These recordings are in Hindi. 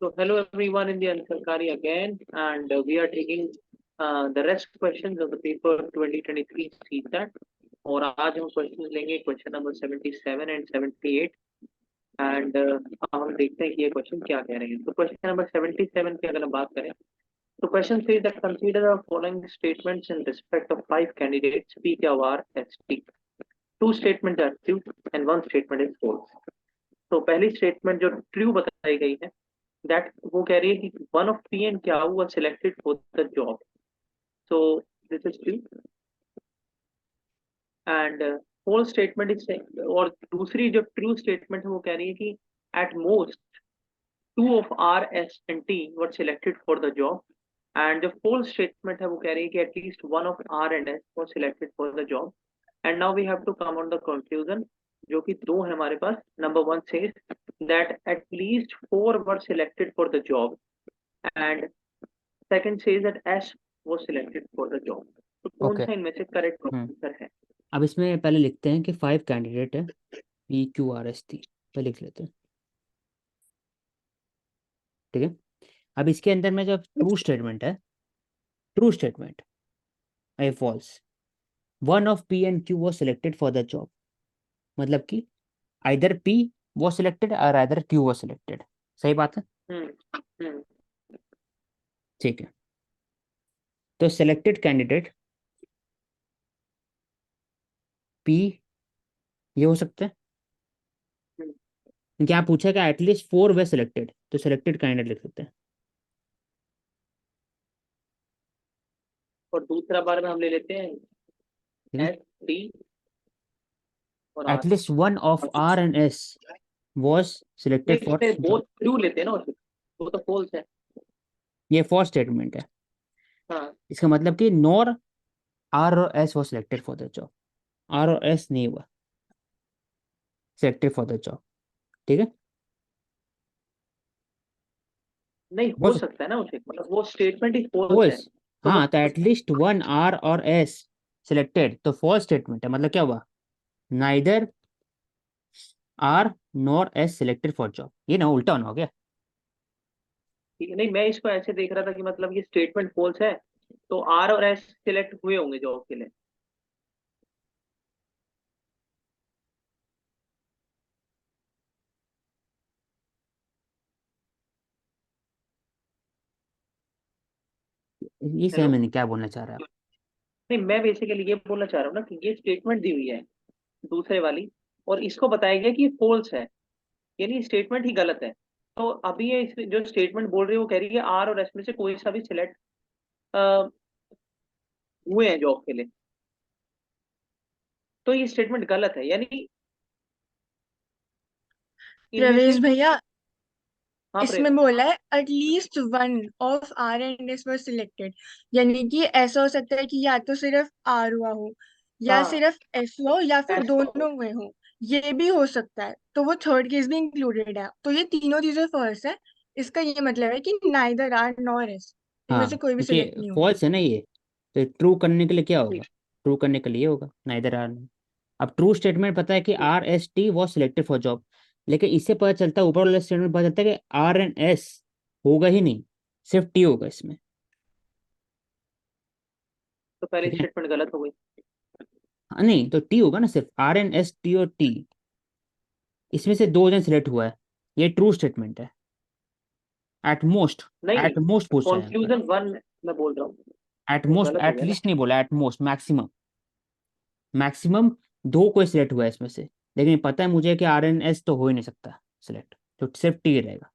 So hello everyone in the Ansarkari again, and we are taking the rest questions of the paper 2023 CSAT. और आज हम क्वेश्चन लेंगे क्वेश्चन नंबर 77 एंड 78 एंड अब हम देखते हैं कि ये क्वेश्चन क्या कह रहे हैं। तो क्वेश्चन नंबर 77 की अगर हम बात करें तो question says that consider the following statements in respect of five candidates P, Q, R, S, T. Two statements are true and one statement is false. तो पहली स्टेटमेंट जो ट्रू बताई गई है that वो कह रही है कि one of P and Q was selected for the job. So this is true and whole statement is saying और दूसरी जो true statement है वो कह रही है कि at most two of R, S and T were selected for the job and the false statement है वो कह रही है कि at least one of R and S was selected for the job and now we have to come on the conclusion जो कि दो है हमारे पास। number one says that at least four were selected for the job and second says that S was selected for the job. तो कौन ओके। सा इनमें से करेक्ट हम्म आंसर है? अब इसमें पहले लिखते हैं कि 5 कैंडिडेट है, PQRST पहले लिख लेते हैं। ठीक है। अब इसके अंदर में जब ट्रू स्टेटमेंट है, ट्रू स्टेटमेंट है false, one of P and Q was selected for the job, मतलब कि आइदर P was सिलेक्टेड और आइदर Q was सिलेक्टेड। सही बात है। हम्म हम्म ठीक है। तो सिलेक्टेड कैंडिडेट P ये हो सकता है, हम्म। क्योंकि आप पूछा कि एटलीस्ट 4 वे सिलेक्टेड, तो सिलेक्टेड कैंडिडेट लिख सकते और दूसरा बार में हम ले लेते हैं हैं। एस टी और R. At least one of R and S was नहीं selected for इसमें job। बोथ ट्रू लेते हैं ना उसमें, वो तो फॉल्स है। ये फॉर स्टेटमेंट है। हाँ इसका मतलब कि नॉर R और S was selected for the job, R और S नहीं हुआ selected for the job। ठीक है। नहीं वो हो सकता है ना उसे, मतलब वो स्टेटमेंट ही फॉल्स है फॉल्स। तो वो हाँ, तो एटलीस्ट वन R और S सिलेक्टेड तो फॉल्स स्टेटमेंट है, मतलब क्या हुआ, neither R nor S selected for job. ये ना उल्टा होना हो गया। ठीक है। नहीं मैं इसको ऐसे देख रहा था कि मतलब ये स्टेटमेंट फॉल्स है तो आर और एस सिलेक्ट हुए होंगे जॉब के लिए। ये सही हेलो। मैंने क्या बोलना चाह रहा है। नहीं मैं बेसिकली ये बोलना चाह रहा हूँ ना कि ये स्टेटमेंट दी हुई है दूसरे वाली और इसको बताया गया कि ये फॉल्स है, यानी स्टेटमेंट ही गलत है। तो अभी ये जो स्टेटमेंट बोल रही है वो कह रही है आर और एस में से कोई सा भी सिलेक्ट हुए हैं जॉब के लिए, तो ये स्टेटमेंट गलत है, यानी इनमें से। रवीश भैया, हाँ इसमें बोला है at least one of R and S was selected, यानी कि ऐसा हो सकता है कि या तो सिर्फ आर हुआ हो या हाँ सिर्फ एस हुआ हो या फिर ऐसा हो। दोनों हुए हो। ये भी हो सकता है, तो वो थर्ड केस भी इंक्लूडेड है, तो ये तीनों चीजें फर्स्ट है। इसका ये मतलब है कि नाइदर आर नॉर एस, इनमें हाँ, से कोई भी सिलेक्ट क्योंकि नहीं होगा। फॉल्स है ना ये, तो ट्रू करने के लिए क्या होगा, ठीक ट्रू करने के लिए होगा नाइदर आर। अब ट्रू स्टेटमेंट पता है कि ठीक। RST was selected for job, लेकिन इससे पता चलता है, ऊपर वाले स्टेटमेंट पता चलता है कि R एंड S होगा ही नहीं, सिर्फ T होगा इसमें। तो पहली ठीक है। स्टेटमेंट गलत हो गई। हाँ, नहीं तो T होगा ना, सिर्फ R एंड S, T और T, इसमें से दो जन सिलेक्ट हुआ है, ये ट्रू स्टेटमेंट है। एट नहीं मोस्ट पूछा है यहाँ पर। कंक्लूजन वन मैं बोल रहा हूँ, एट वो मोस्ट, गलत हो गया ना। एटलीस्ट नहीं बोला, एट मोस्ट, मैक्सिमम। मैक्सिमम दो कोई सिलेक्ट हुआ है इसमें से, लेकिन पता है मुझे कि R एंड S तो हो ही नहीं सकता सिलेक्ट, तो सिर्फ T रहेगा।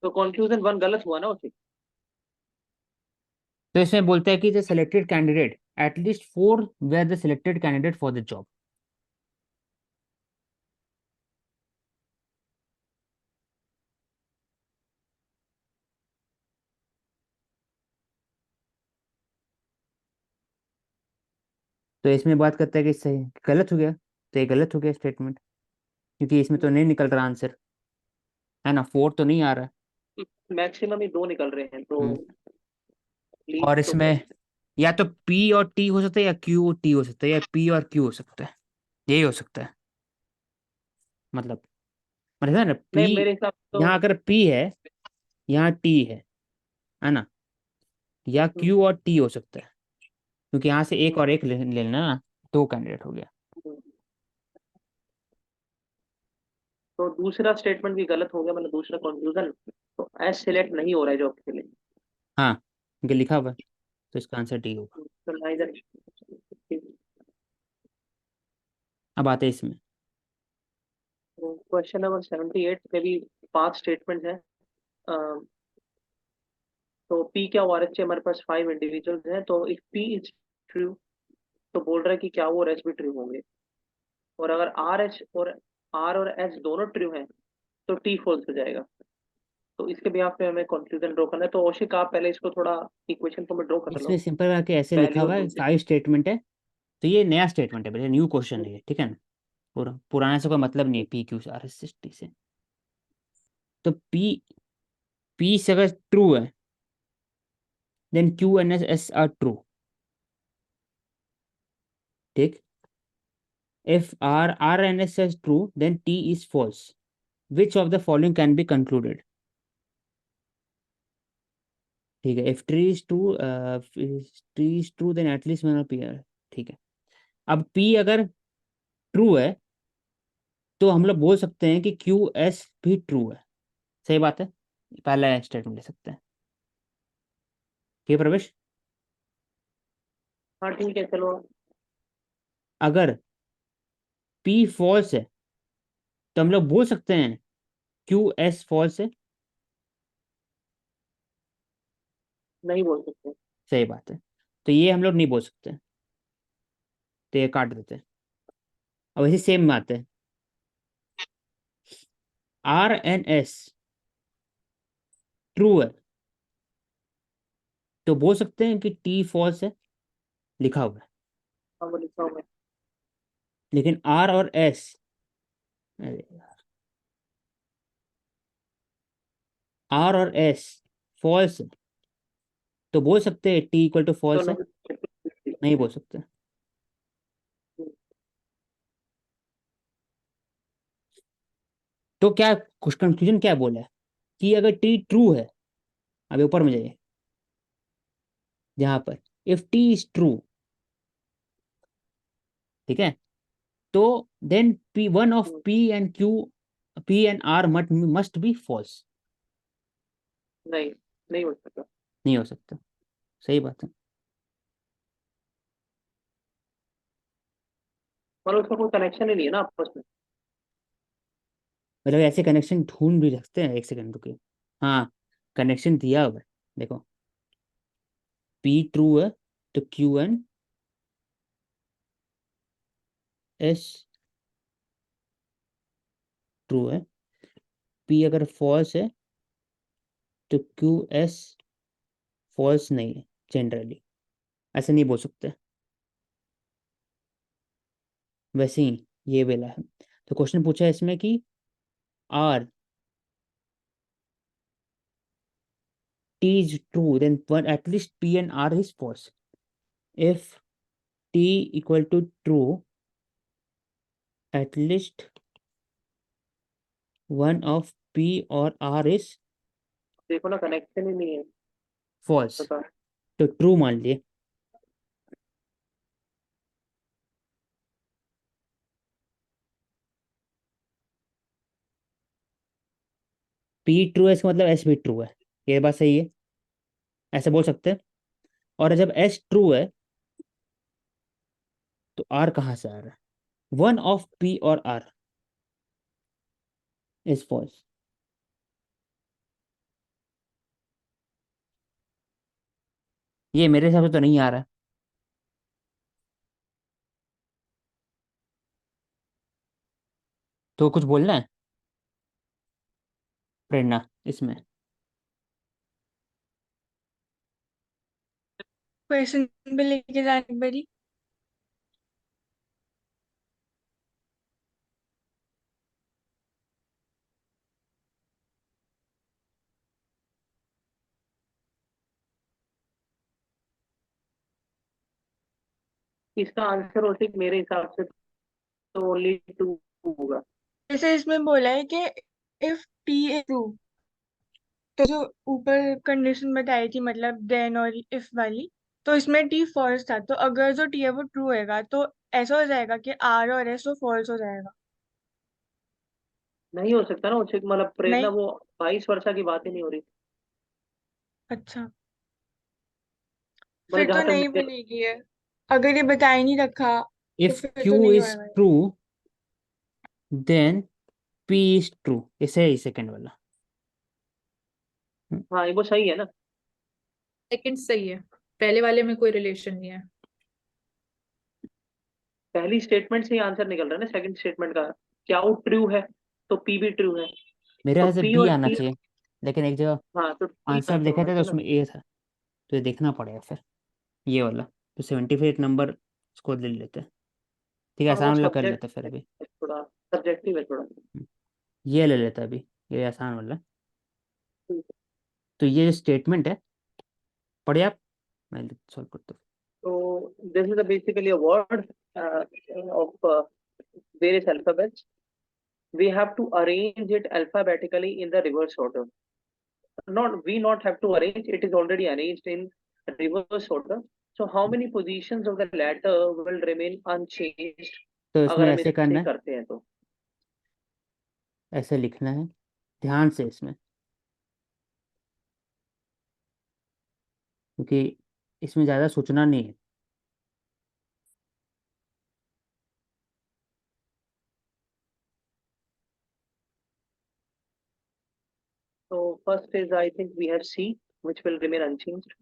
तो कंक्लूजन वन गलत हुआ ना उसे। तो इसमें बोलता है कि the selected candidate at least 4 were the selected candidate for the job. तो इसमें बात करता है कि सही गलत हो गया, तो ये गलत हो गया स्टेटमेंट, क्योंकि इसमें तो नहीं निकल रहा आंसर। है ना, 4 तो नहीं आ रहा है। मैक्सिमम ही 2 निकल रहे हैं, तो हम्म, और लीस्ट तो इसमें या तो P और T हो सकता है या Q और T हो सकता है या P और Q हो सकता है, यही हो सकता है। मतलब मतलब है ना, P, नहीं, मेरे हिसाब से तो यहाँ अगर P है, यहाँ T है ना, या हम्म, Q और T हो सकता है, क्योंकि यहाँ से एक हम्म, और एक ले लेना ना, 2 कैंडिडेट हो गया। हम्म। तो दूसरा स्टेटमेंट भी गलत हो गया, मतलब दूसरा कंक्लूजन, तो एस सिलेक्ट नहीं हो रहा है जॉब के लिए। हाँ, ये लिखा हुआ है, तो इसका आंसर डी होगा। तो नाइदर। अब आते हैं इसमें। क्वेश्चन नंबर 78 में भी 5 स्टेटमेंट है। तो पी क्या और एच हमारे पास 5 इंडिविजुअल्स हैं, तो इफ पी इज ट्रू, तो बोल रहा है कि क्या वो और एच भी ट्रू होंगे। और अगर आर और एच दोनों ट्रू हैं, तो टी फॉल्स हो जाएगा। तो इसके बिहाफ पे हमें कंक्लूजन ड्रॉ करना है। तो औशिक, आप पहले इसको थोड़ा इक्वेशन को मैं ड्रॉ कर इसमें लो। सिंपल करके ऐसे लिखा वैल्यू हुआ है, 5 स्टेटमेंट है, तो ये नया स्टेटमेंट है, न्यू क्वेश्चन है ये, ठीक है ना। पुराने से कोई मतलब नहीं है, P Q R S T से। तो पी से अगर ट्रू है, then Q and S is R true, ठीक। If R and S is true, then T is false, which of the following can be concluded, ठीक है। If three is true then at least one of P R, ठीक है। अब पी अगर ट्रू है, तो हम लोग बोल सकते हैं कि क्यू एस भी ट्रू है, सही बात है। पहला स्टेटमेंट ले सकते हैं, ठीक है प्रवेश। हाँ ठीक है, चलो। अगर पी फॉल्स है, तो हम लोग बोल सकते हैं क्यू एस फॉल्स है, नहीं बोल सकते। सही बात है। तो ये हम लोग नहीं बोल सकते, तो ये काट देते हैं। अब इसी सेम में आते हैं, आर एन एस ट्रू है, तो बोल सकते हैं कि टी फॉल्स है, लिखा हुआ है। हाँ, वो लिखा हुआ है। लेकिन आर और एस, अरे आर और एस फॉल्स है, तो बोल सकते हैं टी इक्वल टू तो फॉल्स है, नहीं। नहीं बोल सकते। तो क्या कुछ कंफ्यूजन क्या बोला है कि अगर टी ट्रू है, अभी ऊपर में जाइए, जहां पर इफ टी इज ट्रू, ठीक है, तो then P one of P and Q, P and R must be false, नहीं, नहीं हो सकता। नहीं हो सकता, सही बात है। और उसका कोई कनेक्शन ही नहीं है ना आपस में। मतलब ऐसे कनेक्शन ढूंढ भी सकते हैं, एक सेकंड रुकिए। हाँ, कनेक्शन दिया हुआ है, देखो। पी ट्रू है, तो क्यू एन एस ट्रू है। पी अगर फॉल्स है, तो क्यू एस फॉल्स नहीं है, जनरली ऐसे नहीं बोल सकते। वैसे ही ये वाला है। तो क्वेश्चन पूछा है इसमें कि R T is true, then one at least P and R is false. If T equal to true, at least one of P और आर इज देखो ना, कनेक्शन ही नहीं है। फॉल्स, पता। तो ट्रू मान लिए। पी ट्रू है, इसका मतलब एस भी ट्रू है, ये बात सही है, ऐसे बोल सकते हैं। और जब एस ट्रू है, तो आर कहाँ से आ रहा है, वन ऑफ पी और आर इज फॉल्स। ये मेरे हिसाब से तो नहीं आ रहा है, तो कुछ बोलना है प्रेरणा इसमें। क्वेश्चन पे लेके जा एक बारी। इसका आंसर हो सकता मेरे हिसाब से तो ओनली 2 होगा। जैसे इसमें बोला है कि इफ टी इज ट्रू, तो जो ऊपर कंडीशन बताई थी मतलब देन और इफ वाली, तो इसमें टी फॉल्स था, तो अगर जो टी है वो ट्रू होएगा तो ऐसा हो जाएगा कि आर और एस वो फॉल्स हो जाएगा। नहीं हो सकता ना, उसे मतलब प्रेरणा, नहीं। वो 22 वर्षा की बात ही नहीं हो रही। अच्छा, मतलब फिर तो जहां तक नहीं मुझे, बनेगी है, अगर ये बता ही नहीं रखा तो इफ फिर तो क्यू नहीं इज होएगा ये। True then P is true, ऐसे ही सेकंड वाला। हम्म, हाँ ये वो सही है ना। सेकंड सही है, पहले वाले में कोई रिलेशन नहीं है। पहली स्टेटमेंट से ही आंसर निकल रहा है ना सेकंड स्टेटमेंट का। क्या वो ट्रू है तो पी भी ट्रू है। मेरे तो ख्याल से पी बी और आना टी, चाहिए, लेकिन एक जगह हाँ तो टी आंसर आंसर देखा होना था तो चाहिए ना। उसमें ए था, तो ये देखना पड़ेगा फिर ये वाला। तो 75 नंबर उसको ले लेते हैं। ठीक है, हाँ वो आसान वाला कर सब्जेक्ट लेते हैं फिर अभी। थोड़ा सब्जेक्टिव है थोड़ा। ये ले लेते हैं अभी, ये आसान वाला। तो ये स्टेटमेंट है, पढ़िए आप, मैं सॉल्व करता हूँ। So this is basically a word of various alphabets. We have to arrange it alphabetically in the reverse order. Not have to arrange, it is already arranged in reverse order. So how many positions of the letter will remain unchanged तो अगर इसमें हम ऐसे इसे करना है, करते हैं तो। ऐसे लिखना है, ध्यान से इसमें, क्योंकि इसमें ज़्यादा सोचना नहीं है। So first is I think we have C which will remain unchanged.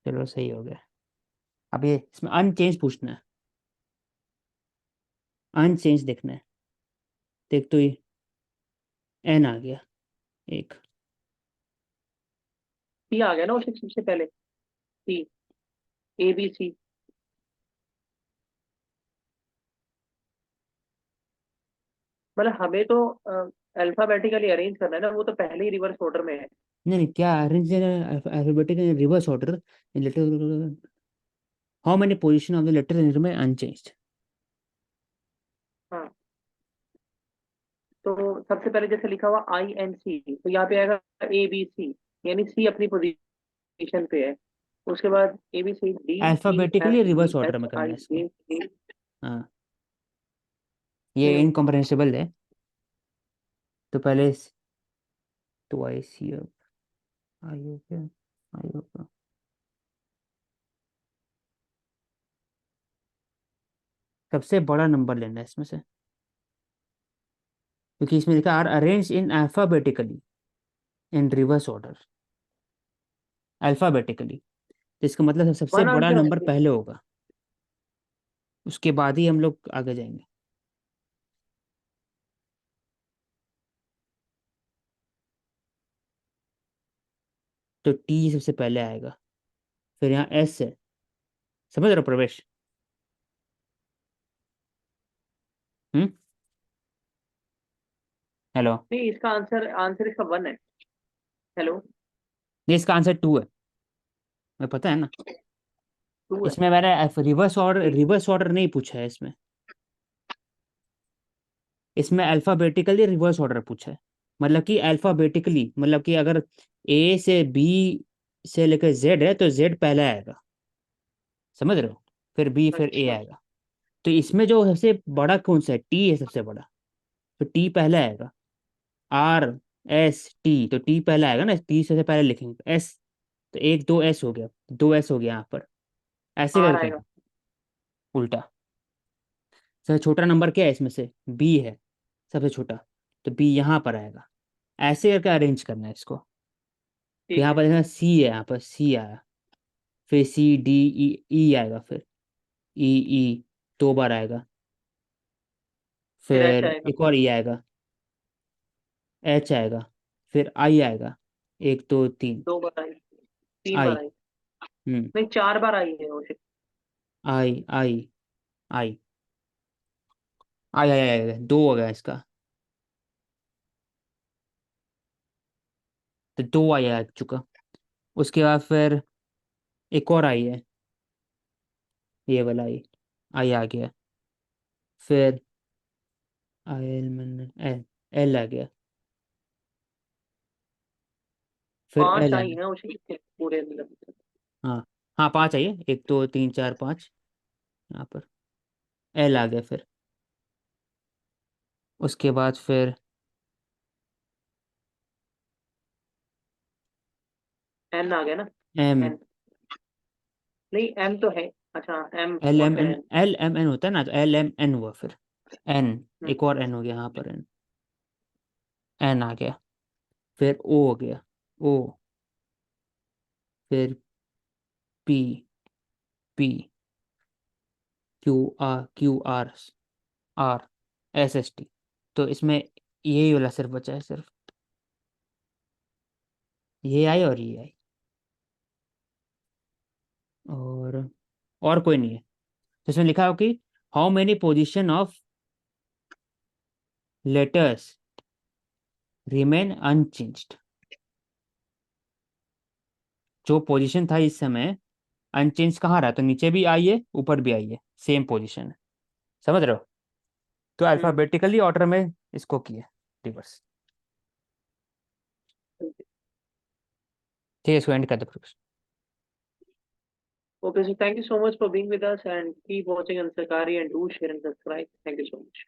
चलो सही हो गया। अब ये इसमें अनचेंज पूछना है, अनचेंज देखना है। देख तो ये एन आ गया एक। C आ गया ना उसे सबसे पहले, C, A B C। मतलब हमें तो अल्फाबेटिकली अरेंज करना है ना, वो तो पहले ही रिवर्स ऑर्डर में है। नहीं नहीं, क्या arrange alphabetical reverse order letter, how many position of the letter in में अनचेंज्ड। हाँ तो सबसे पहले जैसे लिखा हुआ INC, तो यहाँ पे आएगा ABC, यानी C अपनी पोजीशन पे है। उसके बाद अल्फाबेटिकली रिवर्स ऑर्डर में करना है इसको। ABCDEFGH। हाँ, ये इनकम्प्रेहेंसिबल है। तो पहले तो आई सी आई हो गया, आई होगा। सबसे बड़ा नंबर लेना है इसमें से, क्योंकि इसमें लिखा are arrange in alphabetically in reverse order, alphabetically. तो इसका मतलब सबसे वन बड़ा आंसर नंबर पहले होगा, उसके बाद ही हम लोग आगे जाएंगे। तो टी सबसे पहले आएगा, फिर यहाँ एस है, समझ रहे हो प्रवेश? हम्म, हेलो? नहीं, इसका आंसर आंसर इसका 1 है। हेलो, नहीं, इसका आंसर टू है, मैं पता है ना। 2 है। इसमें मैंने ठीक। रिवर्स ऑर्डर नहीं पूछा है इसमें, इसमें अल्फाबेटिकली रिवर्स ऑर्डर पूछा है। मतलब कि अल्फाबेटिकली, मतलब कि अगर ए से बी से लेकर जेड है तो जेड पहले आएगा, समझ रहे हो? फिर बी, फिर ए अच्छा। आएगा। तो इसमें जो सबसे बड़ा कौन सा है? टी है सबसे बड़ा, तो टी पहले आएगा। आर एस टी, तो टी पहले आएगा ना, टी सबसे पहले लिखेंगे। एस, तो एक दो एस हो गया, दो एस हो गया यहाँ पर, ऐसे आर करके आएगा। करना, उल्टा। सबसे छोटा नंबर क्या है इसमें से? बी है सबसे छोटा, तो बी यहाँ पर आएगा। ऐसे करके अरेंज करना है इसको। तो ठीक यहाँ है। पर देखना सी है, यहाँ पर सी आया, फिर सी डी ई ई आएगा, फिर ई ई दो बार आएगा, फिर एच फिर आएगा। एक और ई आएगा, एच आएगा, फिर आई आएगा, एक दो तीन, 2 बार आएगा। 3 आई बार आई, नहीं 4 बार आई है वो। आई आई आई आई 2 हो गया इसका, तो 2 आई आ चुका। उसके बाद फिर एक और आई है, ये वाला आई, आई आ गया। फिर आई एल मैंने एल, एल आ गया। फिर 5 एल आ आई गया। है उसी के पूरे अंदर। हाँ हाँ 5 आई है, 1 2 3 4 5, यहाँ पर एल आ गया। फिर उसके बाद फिर एन आ गया ना। एम, एन, नहीं एम तो है। अच्छा एम एल और एम फिर N, N. L M N होता है ना, तो एल एम एन हुआ। फिर एन, हम्म, एक और एन हो गया यहाँ पर, एन, एन आ गया। फिर ओ हो गया, ओ। फिर P, P, Q R, R, S S T. तो इसमें यही वाला सिर्फ बचा है, सिर्फ ये आई और ये आई, और कोई नहीं है। तो इसमें लिखा हो कि how many position of letters remain unchanged. जो पोजीशन था इस समय अनचेंज कहाँ रहा, तो नीचे भी आई है ऊपर भी आई है, सेम पोजीशन है। समझ रहे हो? तो हम्म, अल्फाबेटिकली ऑर्डर में इसको किए रिवर्स। ठीक है, इसको एंड कर दो फिर। Okay, so thank you so much for being with us and keep watching Ansarkari and do share and subscribe. Thank you so much.